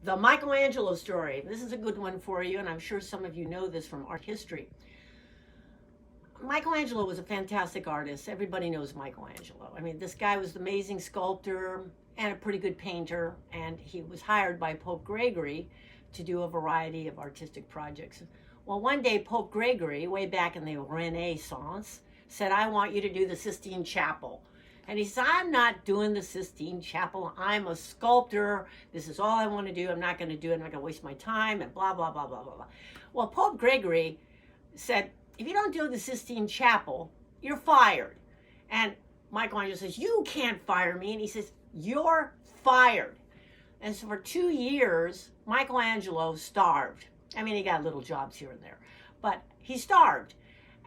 The Michelangelo Story. This is a good one for you, and I'm sure some of you know this from art history. Michelangelo was a fantastic artist. Everybody knows Michelangelo. I mean, this guy was an amazing sculptor and a pretty good painter, and he was hired by Pope Gregory to do a variety of artistic projects. Well, one day Pope Gregory, way back in the Renaissance, said, I want you to do the Sistine Chapel. And he said, I'm not doing the Sistine Chapel. I'm a sculptor. This is all I want to do. I'm not going to do it. I'm not going to waste my time and blah, blah, blah, blah, blah, blah. Well, Pope Gregory said, if you don't do the Sistine Chapel, you're fired. And Michelangelo says, you can't fire me. And he says, you're fired. And so for 2 years, Michelangelo starved. I mean, he got little jobs here and there, but he starved.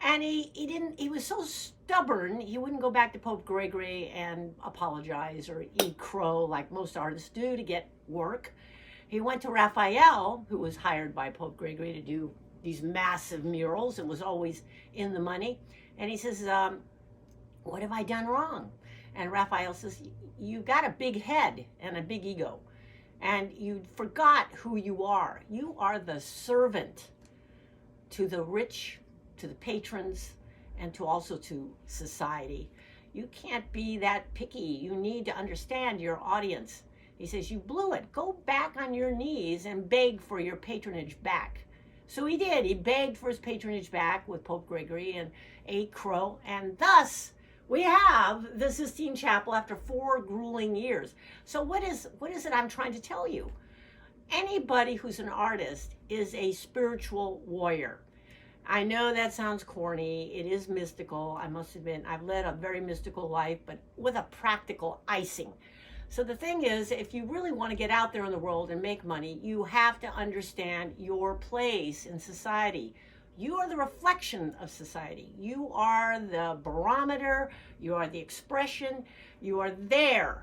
And he was so stubborn, he wouldn't go back to Pope Gregory and apologize or eat crow like most artists do to get work. He went to Raphael, who was hired by Pope Gregory to do these massive murals and was always in the money. And he says, what have I done wrong? And Raphael says, you got a big head and a big ego, and you forgot who you are. You are the servant to the rich, to the patrons, and also to society. You can't be that picky. You need to understand your audience. He says, you blew it. Go back on your knees and beg for your patronage back. So he did. He begged for his patronage back with Pope Gregory and ate crow. And thus, we have the Sistine Chapel after 4 grueling years. So what is it I'm trying to tell you? Anybody who's an artist is a spiritual warrior. I know that sounds corny. It is mystical. I must admit, I've led a very mystical life, but with a practical icing. So the thing is, if you really want to get out there in the world and make money, you have to understand your place in society. You are the reflection of society. You are the barometer. You are the expression. You are there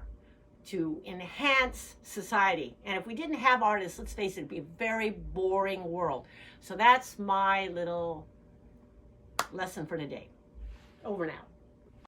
to enhance society. And if we didn't have artists, let's face it, it'd be a very boring world. So that's my little lesson for today. Over now.